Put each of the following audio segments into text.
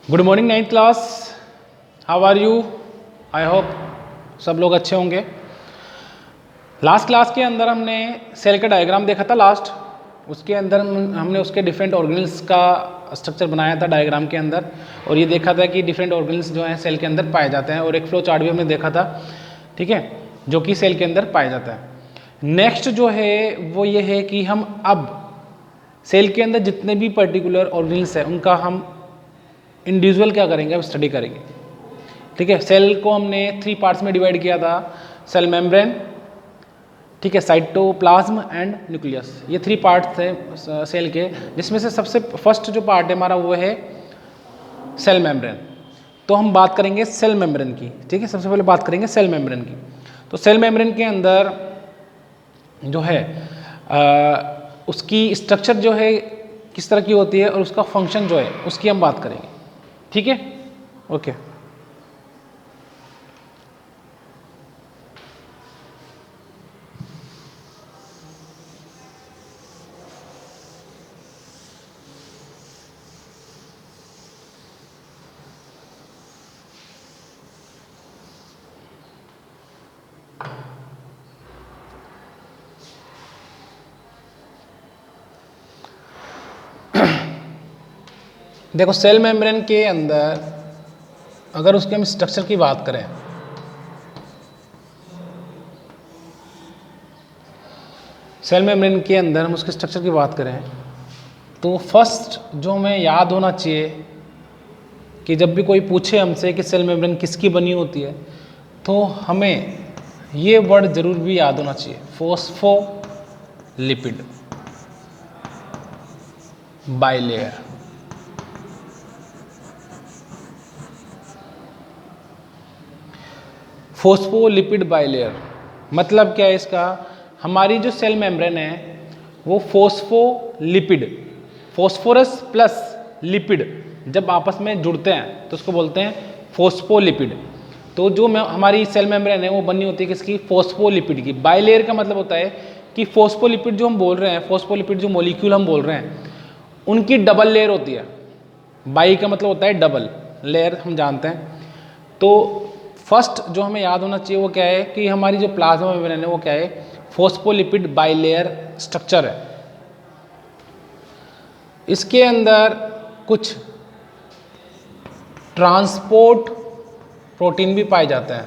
Good morning ninth class, how are you? I hope सब लोग अच्छे होंगे। लास्ट क्लास के अंदर हमने सेल का डायग्राम देखा था लास्ट। उसके अंदर हमने उसके डिफरेंट ऑर्गेनल्स का स्ट्रक्चर बनाया था डायग्राम के अंदर, और ये देखा था कि डिफरेंट ऑर्गेनल्स जो हैं सेल के अंदर पाए जाते हैं, और एक फ्लो चार्ट भी हमने देखा था, ठीक है, जो कि सेल के अंदर पाया जाता है। नेक्स्ट जो है वो ये है कि हम अब सेल के अंदर जितने भी पर्टिकुलर ऑर्गेनल्स हैं उनका हम इंडिविजुअल क्या करेंगे, अब स्टडी करेंगे। ठीक है, सेल को हमने 3 पार्ट्स में डिवाइड किया था, सेल मेम्ब्रेन, ठीक है, साइटोप्लाज्म एंड न्यूक्लियस। ये 3 पार्ट्स थे सेल के, जिसमें से सबसे फर्स्ट जो पार्ट है हमारा वो है सेल मेम्ब्रेन। तो हम बात करेंगे सेल मेम्ब्रेन की। ठीक है, सबसे पहले बात करेंगे सेल मेम्ब्रेन की। तो सेल मेम्ब्रेन के अंदर जो है उसकी स्ट्रक्चर जो है किस तरह की होती है और उसका फंक्शन जो है उसकी हम बात करेंगे। ठीक है, ओके। देखो, सेल मेम्ब्रेन के अंदर अगर उसके हम स्ट्रक्चर की बात करें, सेल मेम्ब्रेन के अंदर हम उसके स्ट्रक्चर की बात करें तो फर्स्ट जो हमें याद होना चाहिए कि जब भी कोई पूछे हमसे कि सेल मेम्ब्रेन किसकी बनी होती है, तो हमें ये वर्ड जरूर भी याद होना चाहिए, फोस्फोलिपिड बाइलेयर। फोस्फोलिपिड बाइलेयर मतलब क्या है इसका? हमारी जो सेल मेम्ब्रेन है वो फोस्फोलिपिड, फोस्फोरस प्लस लिपिड जब आपस में जुड़ते हैं तो उसको बोलते हैं फोस्फोलिपिड। तो जो हमारी सेल मेम्ब्रेन है वो बनी होती है किसकी? फोस्फोलिपिड की। बाइलेयर का मतलब होता है कि फोस्फोलिपिड जो हम बोल रहे हैं, फोस्फोलिपिड जो मॉलिक्यूल हम बोल रहे हैं, उनकी डबल लेयर होती है। बाई का मतलब होता है डबल, लेयर हम जानते हैं। तो फर्स्ट जो हमें याद होना चाहिए वो क्या है कि हमारी जो प्लाज्मा मेम्ब्रेन है वो क्या है? फोस्फोलिपिड बाइलेयर स्ट्रक्चर है। इसके अंदर कुछ ट्रांसपोर्ट प्रोटीन भी पाए जाते हैं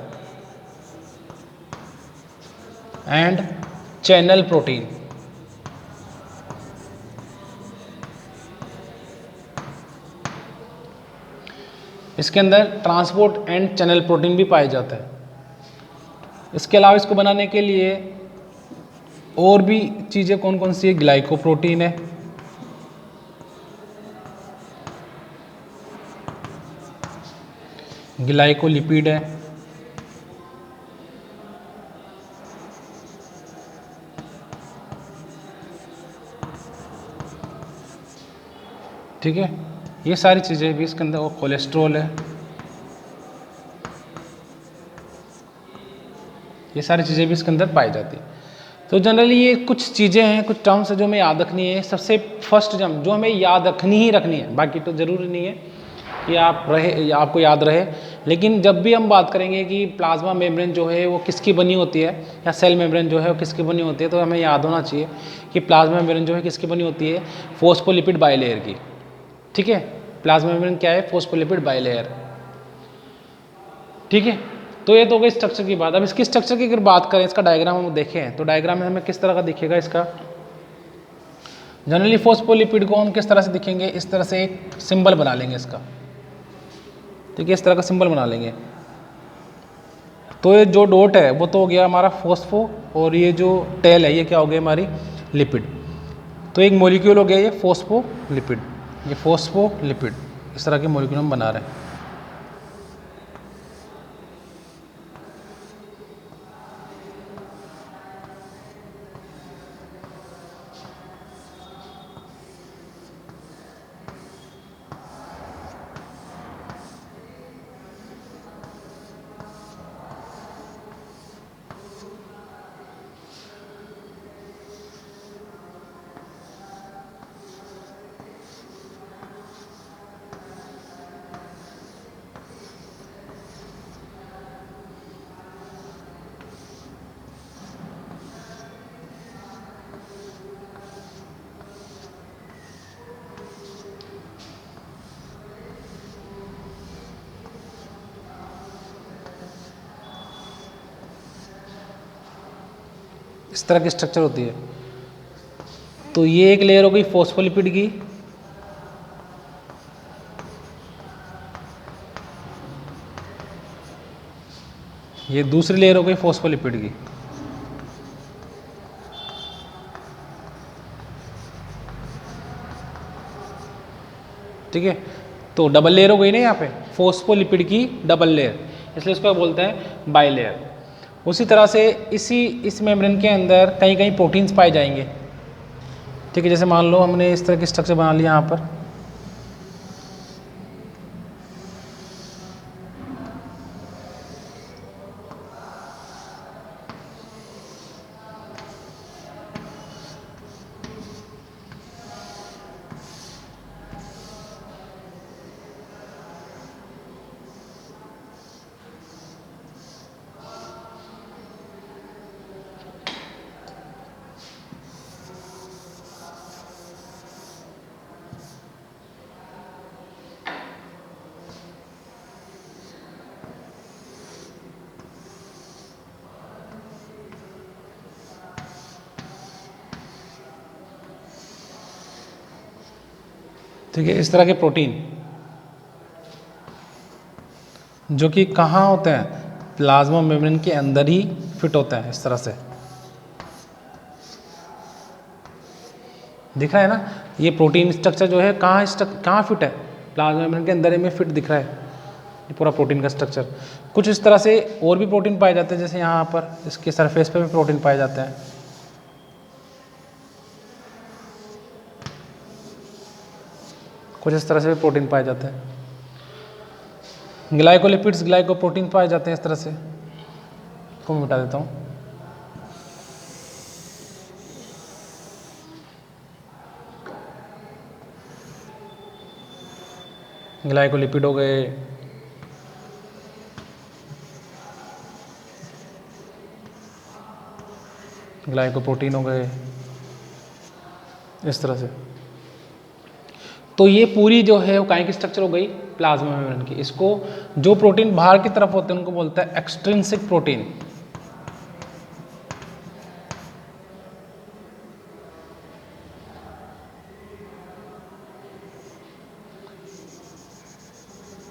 एंड चैनल प्रोटीन। इसके अंदर ट्रांसपोर्ट एंड चैनल प्रोटीन भी पाए जाते हैं। इसके अलावा इसको बनाने के लिए और भी चीज़ें कौन कौन सी है? ग्लाइकोप्रोटीन है, ग्लाइकोलिपिड है, ठीक है, ये सारी चीज़ें भी इसके अंदर, और कोलेस्ट्रॉल है। ये सारी चीज़ें भी इसके अंदर पाई जाती है। तो जनरली ये कुछ चीज़ें हैं, कुछ टर्म्स है जो हमें याद रखनी है। सबसे फर्स्ट जो हमें याद रखनी ही रखनी है, बाकी तो ज़रूरी नहीं है कि आपको याद रहे। लेकिन जब भी हम बात करेंगे कि प्लाज्मा मेम्ब्रेन जो है वो किसकी बनी होती है, या सेल मेम्ब्रेन जो है वो किसकी बनी होती है, तो हमें याद होना चाहिए कि प्लाज्मा मेम्ब्रेन जो है किसकी बनी होती है? फोस्फोलिपिड बाइलेयर की। ठीक है, प्लाज्मा मेम्ब्रेन क्या है? Phospholipid bilayer. ठीक है, तो ये तो हो गई स्ट्रक्चर की बात। अब इसकी स्ट्रक्चर की अगर बात करें, इसका डायग्राम हम देखें तो डायग्राम में हमें किस तरह का दिखेगा इसका? जनरली फोस्फोलिपिड को हम किस तरह से दिखेंगे? इस तरह से एक सिंबल बना लेंगे इसका। ठीक है, इस तरह का सिंबल बना लेंगे। तो ये जो डॉट है वो तो हो गया हमारा फोस्फो, और ये जो टेल है ये क्या हो गया? हमारी लिपिड। तो एक मॉलिक्यूल हो गया ये फोस्फोलिपिड, ये फोस्फोलिपिड। इस तरह के मॉलिक्यूल हम बना रहे हैं। इस तरह की स्ट्रक्चर होती है। तो ये एक लेयर हो गई फॉस्फोलिपिड की, ये दूसरी लेयर हो गई फॉस्फोलिपिड की। ठीक है, तो डबल लेयर हो गई ना यहाँ पे, फॉस्फोलिपिड की डबल लेयर, इसलिए इसको बोलते हैं बाइलेयर। उसी तरह से इस मेम्ब्रेन के अंदर कहीं कहीं प्रोटीन्स पाए जाएंगे। ठीक है, जैसे मान लो हमने इस तरह की स्ट्रक्चर बना लिया यहाँ पर, ठीक है, इस तरह के प्रोटीन जो कि कहाँ होते हैं, प्लाज्मा मेम्ब्रेन के अंदर ही फिट होते हैं। इस तरह से दिख रहा है ना, ये प्रोटीन स्ट्रक्चर जो है कहाँ फिट है, प्लाज्मा मेम्ब्रेन के अंदर ही में फिट दिख रहा है ये पूरा प्रोटीन का स्ट्रक्चर। कुछ इस तरह से और भी प्रोटीन पाए जाते हैं, जैसे यहाँ पर इसके सरफेस पे भी प्रोटीन पाए जाते हैं। कुछ इस तरह से भी प्रोटीन पाए जाते हैं। ग्लाइकोलिपिड्स, ग्लाइकोप्रोटीन पाए जाते हैं इस तरह से। को मैं मिटा देता हूँ। ग्लाइकोलिपिड हो गए, ग्लाइकोप्रोटीन हो गए, इस तरह से। तो ये पूरी जो है वो काय की स्ट्रक्चर हो गई, प्लाज्मा मेम्ब्रेन की। इसको जो प्रोटीन बाहर की तरफ होते हैं उनको बोलता है एक्सट्रिंसिक प्रोटीन।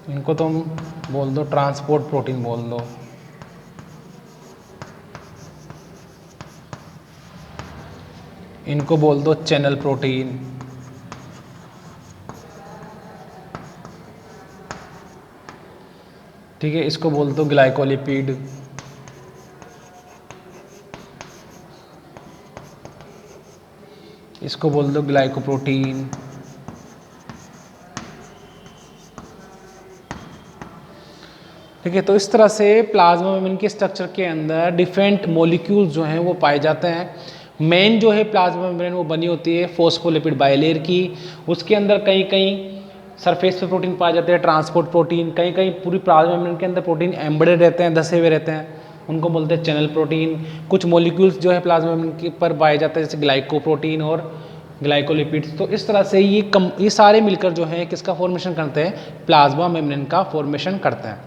इनको तुम बोल दो ट्रांसपोर्ट प्रोटीन बोल दो। इनको बोल दो चैनल प्रोटीन। ठीक है, इसको बोल दो ग्लाइकोलिपिड। इसको बोल दो ग्लाइकोप्रोटीन। ठीक है, तो इस तरह से प्लाज्मा मेम्ब्रेन के स्ट्रक्चर के अंदर डिफरेंट मॉलिक्यूल्स जो हैं वो पाए जाते हैं। मेन जो है प्लाज्मा मेम्ब्रेन वो बनी होती है फॉस्फोलिपिड बाइलेयर की। उसके अंदर कहीं कहीं सरफेस पे प्रोटीन पाए जाते हैं, ट्रांसपोर्ट प्रोटीन। कहीं कहीं पूरी प्लाज्मा मेम्ब्रेन के अंदर प्रोटीन एम्बेडेड रहते हैं, धसे हुए रहते हैं, उनको बोलते हैं चैनल प्रोटीन। कुछ मॉलिक्यूल्स जो है प्लाज्मा मेम्ब्रेन के पर पाए जाते हैं, जैसे ग्लाइकोप्रोटीन और ग्लाइकोलिपिड्स। तो इस तरह से ये सारे मिलकर जो है किसका फॉर्मेशन करते हैं, प्लाज्मा मेम्ब्रेन का फॉर्मेशन करते हैं।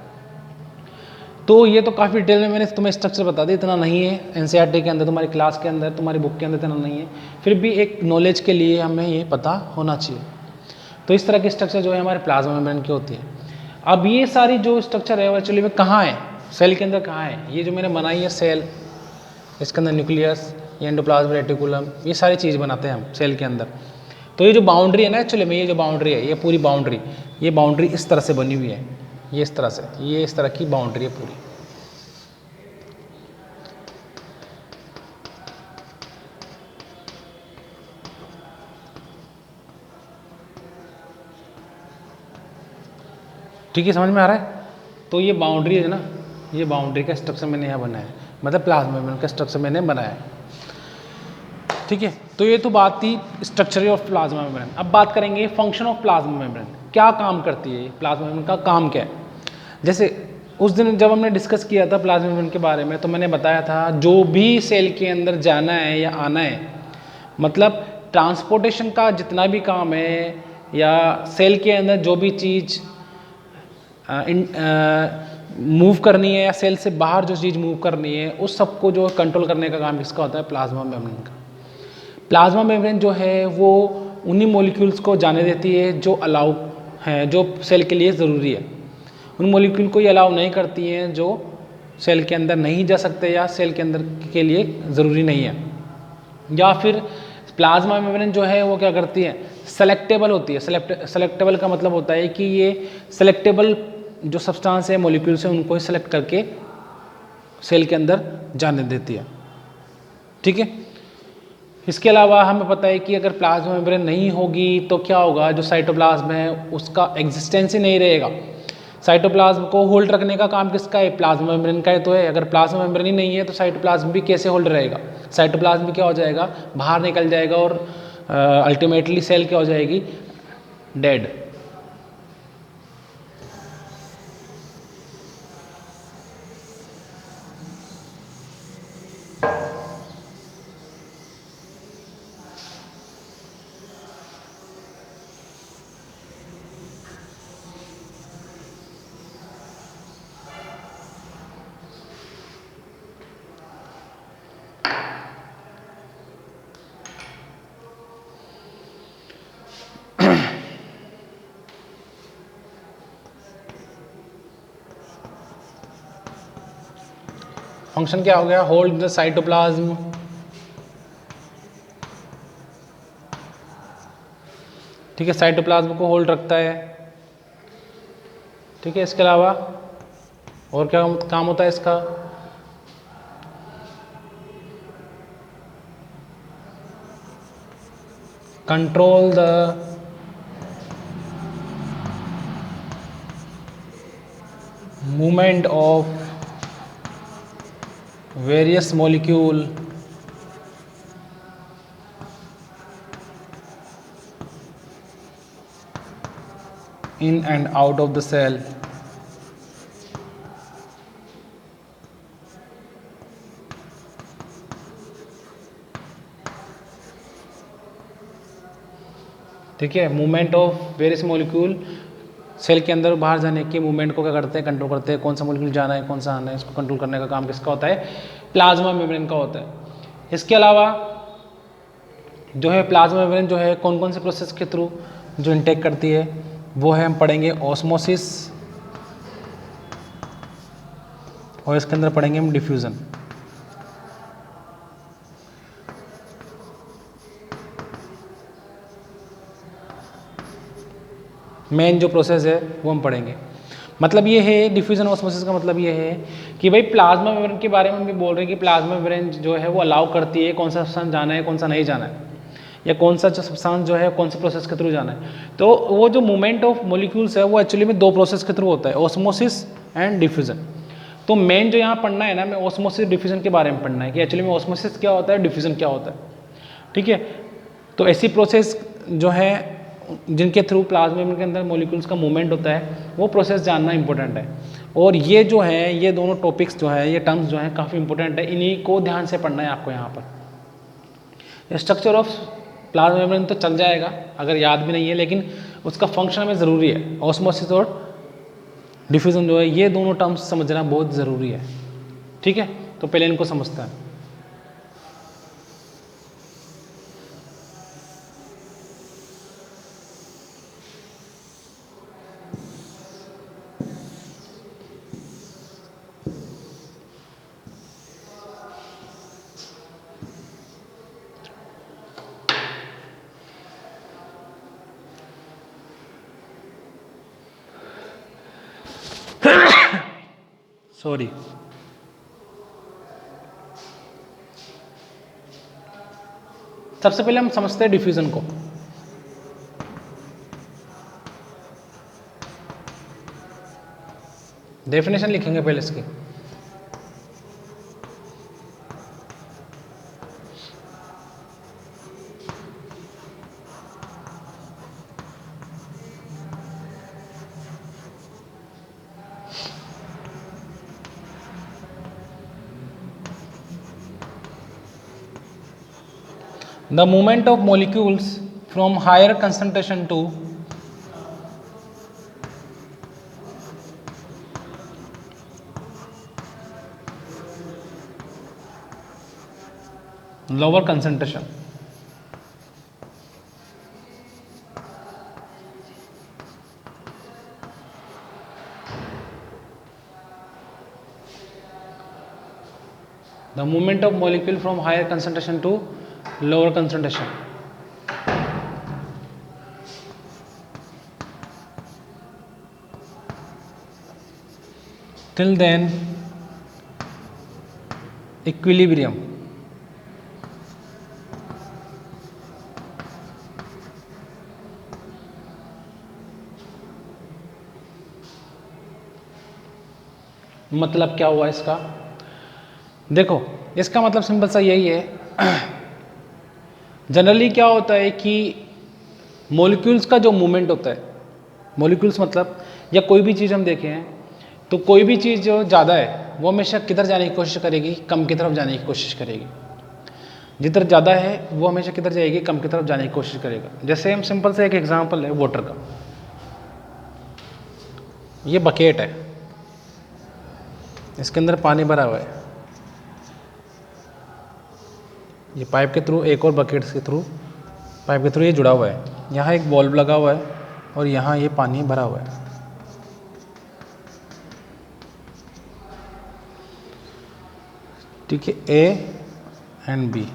तो ये तो काफ़ी डिटेल में मैंने तुम्हें स्ट्रक्चर बता दिया, इतना नहीं है एनसीईआरटी के अंदर, तुम्हारी क्लास के अंदर, तुम्हारी बुक के अंदर इतना नहीं है, फिर भी एक नॉलेज के लिए हमें ये पता होना चाहिए। तो इस तरह की स्ट्रक्चर जो है हमारे प्लाज्मा मेम्ब्रेन की होती है। अब ये सारी जो स्ट्रक्चर है वो एक्चुअली में कहाँ है, सेल के अंदर कहाँ है, ये जो मैंने बनाई है सेल, इसके अंदर न्यूक्लियस, ये एंडोप्लाज्मिक रेटिकुलम, ये सारी चीज़ बनाते हैं हम सेल के अंदर। तो ये जो बाउंड्री है ना, एक्चुअली में ये जो बाउंड्री है, ये पूरी बाउंड्री, ये बाउंड्री इस तरह से बनी हुई है, ये इस तरह से, ये इस तरह की बाउंड्री है पूरी। ठीक है, समझ में आ रहा है। तो ये बाउंड्री है ना, ये बाउंड्री का स्ट्रक्चर मैंने यहाँ बनाया है, मतलब प्लाज्मा मेम्ब्रेन का स्ट्रक्चर मैंने बनाया है। ठीक है, तो ये तो बात थी स्ट्रक्चर ऑफ प्लाज्मा मेम्ब्रेन। अब बात करेंगे फंक्शन ऑफ प्लाज्मा मेम्ब्रेन, क्या काम करती है प्लाज्मा मेम्ब्रेन का काम क्या है। जैसे उस दिन जब हमने डिस्कस किया था प्लाज्मा मेम्ब्रेन के बारे में, तो मैंने बताया था जो भी सेल के अंदर जाना है या आना है, मतलब ट्रांसपोर्टेशन का जितना भी काम है, या सेल के अंदर जो भी चीज़ मूव करनी है या सेल से बाहर जो चीज़ मूव करनी है उस सबको जो कंट्रोल करने का काम किसका होता है, प्लाज्मा मेम्ब्रेन का। प्लाज्मा मेम्ब्रेन जो है वो उन्हीं मॉलिक्यूल्स को जाने देती है जो अलाउ हैं, जो सेल के लिए ज़रूरी है। उन मॉलिक्यूल को ये अलाउ नहीं करती हैं जो सेल के अंदर नहीं जा सकते या सेल के अंदर के लिए ज़रूरी नहीं है। या फिर प्लाज्मा मेम्ब्रेन जो है वो क्या करती है, सेलेक्टेबल होती है। सेलेक्टेबल का मतलब होता है कि ये सेलेक्टेबल जो सब्सटेंस है, मॉलिक्यूल्स हैं, उनको ही सेलेक्ट करके सेल के अंदर जाने देती है। ठीक है। इसके अलावा हमें पता है कि अगर प्लाज्मा मेम्ब्रेन नहीं होगी तो क्या होगा, जो साइटोप्लाज्म है उसका एग्जिस्टेंस ही नहीं रहेगा। साइटोप्लाज्म को होल्ड रखने का काम किसका है, प्लाज्मा मेम्ब्रेन का है। तो है, अगर प्लाज्मा मेम्ब्रेन ही नहीं है तो साइटोप्लाज्म भी कैसे होल्ड रहेगा। साइटोप्लाज्म भी क्या हो जाएगा, बाहर निकल जाएगा और अल्टीमेटली सेल क्या हो जाएगी, डेड। फंक्शन क्या हो गया, होल्ड द साइटोप्लाज्म। ठीक है, साइटोप्लाज्म को होल्ड रखता है। ठीक है, इसके अलावा और क्या काम होता है इसका, control the movement of various molecule in and out of the cell। ठीक है, movement of various molecule cell के अंदर बाहर जाने के मूवमेंट को क्या करते हैं, कंट्रोल करते हैं। कौन सा मॉलिक्यूल जाना है, कौन सा आना है, इसको कंट्रोल करने का काम किसका होता है, प्लाज्मा मेम्ब्रेन का होता है। इसके अलावा जो है प्लाज्मा मेम्ब्रेन जो है कौन कौन से प्रोसेस के थ्रू जो इनटेक करती है वो है हम पढ़ेंगे ऑस्मोसिस, और इसके अंदर पढ़ेंगे हम डिफ्यूज़न। मेन जो प्रोसेस है वो हम पढ़ेंगे। मतलब ये है डिफ्यूजन ऑस्मोसिस का मतलब ये है कि भाई प्लाज्मा मेम्ब्रेन के बारे में भी बोल रहे हैं कि प्लाज्मा मेम्ब्रेन जो है वो अलाउ करती है कौन सा सब्सटेंस जाना है, कौन सा नहीं जाना है, या कौन सा सब्सटेंस जो है कौन से प्रोसेस के थ्रू जाना है। तो वो जो मूवमेंट ऑफ मॉलिक्यूल्स है वो एक्चुअली में दो प्रोसेस के थ्रू होता है, ऑस्मोसिस एंड डिफ्यूजन। तो मेन जो यहाँ पढ़ना है ना, मैं ऑस्मोसिस डिफ्यूजन के बारे में पढ़ना है कि एक्चुअली में ऑस्मोसिस क्या होता है, डिफ्यूजन क्या होता है। ठीक है, तो ऐसी प्रोसेस जो है जिनके थ्रू प्लाज्मा मेम्ब्रेन के अंदर मॉलिक्यूल्स का मूवमेंट होता है वो प्रोसेस जानना इंपॉर्टेंट है। और ये जो है, ये दोनों टॉपिक्स जो है, ये टर्म्स जो हैं काफ़ी इंपॉर्टेंट है, इन्हीं को ध्यान से पढ़ना है आपको यहाँ पर। स्ट्रक्चर ऑफ प्लाज्मा मेम्ब्रेन तो चल जाएगा अगर याद भी नहीं है, लेकिन उसका फंक्शन हमें ज़रूरी है। ऑस्मोसिस और डिफ्यूजन जो है ये दोनों टर्म्स समझना बहुत ज़रूरी है। ठीक है, तो पहले इनको समझते हैं। सॉरी, सबसे पहले हम समझते हैं डिफ्यूजन को। डेफिनेशन लिखेंगे पहले इसकी। The movement of molecules from higher concentration to lower concentration. The movement of molecule from higher concentration to lower concentration. Till then, equilibrium. मतलब क्या हुआ इसका? देखो, इसका मतलब सिंपल सा यही है। जनरली क्या होता है कि मॉलिक्यूल्स का जो मूवमेंट होता है, मॉलिक्यूल्स मतलब या कोई भी चीज़ हम देखें हैं तो कोई भी चीज़ जो ज़्यादा है वो हमेशा किधर जाने की कोशिश करेगी? कम की तरफ जाने की कोशिश करेगी। जिधर ज़्यादा है वो हमेशा किधर जाएगी? कम की तरफ जाने की कोशिश करेगा। जैसे हम सिंपल से एक एग्जांपल है वाटर का। ये बकेट है, इसके अंदर पानी भरा हुआ है, ये पाइप के थ्रू, एक और बकेट के थ्रू, पाइप के थ्रू ये जुड़ा हुआ है। यहाँ एक बल्ब लगा हुआ है और यहाँ ये पानी भरा हुआ है। ठीक है, ए एंड बी।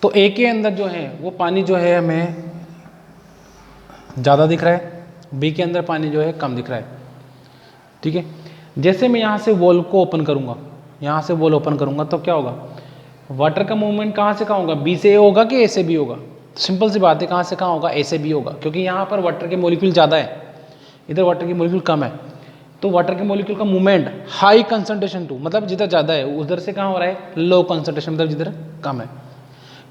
तो ए के अंदर जो है वो पानी जो है हमें ज़्यादा दिख रहा है, बी के अंदर पानी जो है कम दिख रहा है। ठीक है, जैसे मैं यहाँ से वॉल को ओपन करूँगा, यहाँ से वॉल ओपन करूँगा तो क्या होगा? वाटर का मूवमेंट कहाँ से कहाँ होगा? बी से ए होगा कि ए से बी होगा? सिंपल सी बात है, कहाँ से कहाँ होगा? ए से बी होगा, क्योंकि यहाँ पर वाटर के मॉलिक्यूल ज़्यादा है, इधर वाटर के मॉलिक्यूल कम है। तो वाटर के मॉलिक्यूल का मूवमेंट हाई कंसंट्रेशन टू, मतलब जिधर ज़्यादा है उधर से कहाँ हो रहा है? लो कंसंट्रेशन, मतलब जिधर कम है।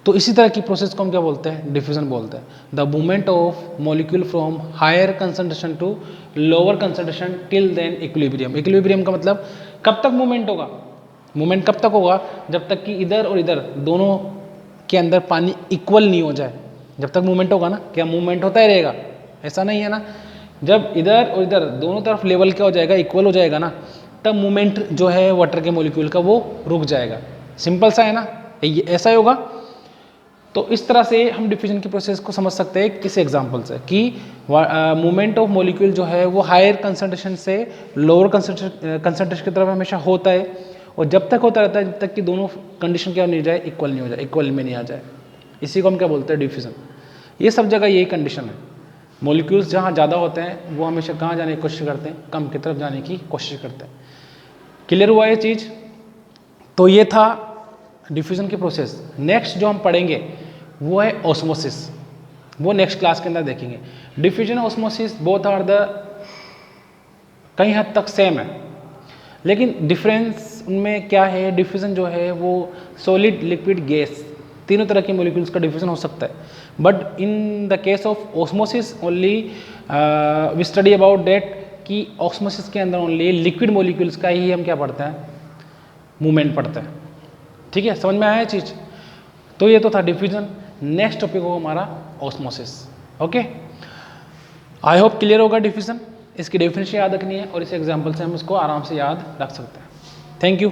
तो इसी तरह की प्रोसेस को हम क्या बोलते हैं? डिफ्यूजन बोलते हैं। The movement of molecule from higher concentration to lower concentration till then equilibrium. Equilibrium का मतलब कब तक मूवमेंट होगा? मूवमेंट कब तक होगा? जब तक कि इधर और इधर दोनों के अंदर पानी इक्वल नहीं हो जाए। जब तक मूवमेंट होगा ना, क्या मूवमेंट होता ही रहेगा? ऐसा नहीं है ना। जब इधर और इधर दोनों तरफ लेवल क्या हो जाएगा? इक्वल हो जाएगा ना, तब मूवमेंट जो है वाटर के मॉलिक्यूल का वो रुक जाएगा। सिंपल सा है ना, ऐसा ही होगा। तो इस तरह से हम डिफ्यूजन की प्रोसेस को समझ सकते हैं किस एग्जांपल से, कि मूवमेंट ऑफ मॉलिक्यूल जो है वो हायर कंसंट्रेशन से लोअर कंसंट्रेशन की तरफ हमेशा होता है, और जब तक होता रहता है जब तक कि दोनों कंडीशन क्या नहीं जाए? इक्वल नहीं हो जाए, इक्वल में नहीं आ जाए। इसी को हम क्या बोलते हैं? डिफ्यूजन। ये सब जगह यही कंडीशन है। मॉलिक्यूल्स जहाँ ज़्यादा होते हैं वो हमेशा कहाँ जाने की कोशिश करते हैं? कम की तरफ जाने की कोशिश करते हैं। क्लियर हुआ ये चीज़? तो ये था डिफ्यूजन की प्रोसेस। नेक्स्ट जो हम पढ़ेंगे वो है ऑस्मोसिस, वो नेक्स्ट क्लास के अंदर देखेंगे। Diffusion osmosis both are the कई हद तक सेम है, लेकिन डिफरेंस उनमें क्या है? डिफ्यूजन जो है वो सॉलिड, लिक्विड, गैस, तीनों तरह के मॉलिक्यूल्स का डिफ्यूजन हो सकता है। But in the case of osmosis only we study about that, कि ऑस्मोसिस के अंदर ओनली लिक्विड मॉलिक्यूल्स का ही हम क्या पढ़ते हैं? मूवमेंट पढ़ते हैं। ठीक है, समझ में आया चीज़? तो ये तो था डिफ्यूजन। नेक्स्ट टॉपिक होगा हमारा osmosis. Okay, I hope clear होगा डिफ्यूजन। इसकी डेफिनेशन याद रखनी है और इस एग्जांपल से हम इसको आराम से याद रख सकते हैं। Thank you.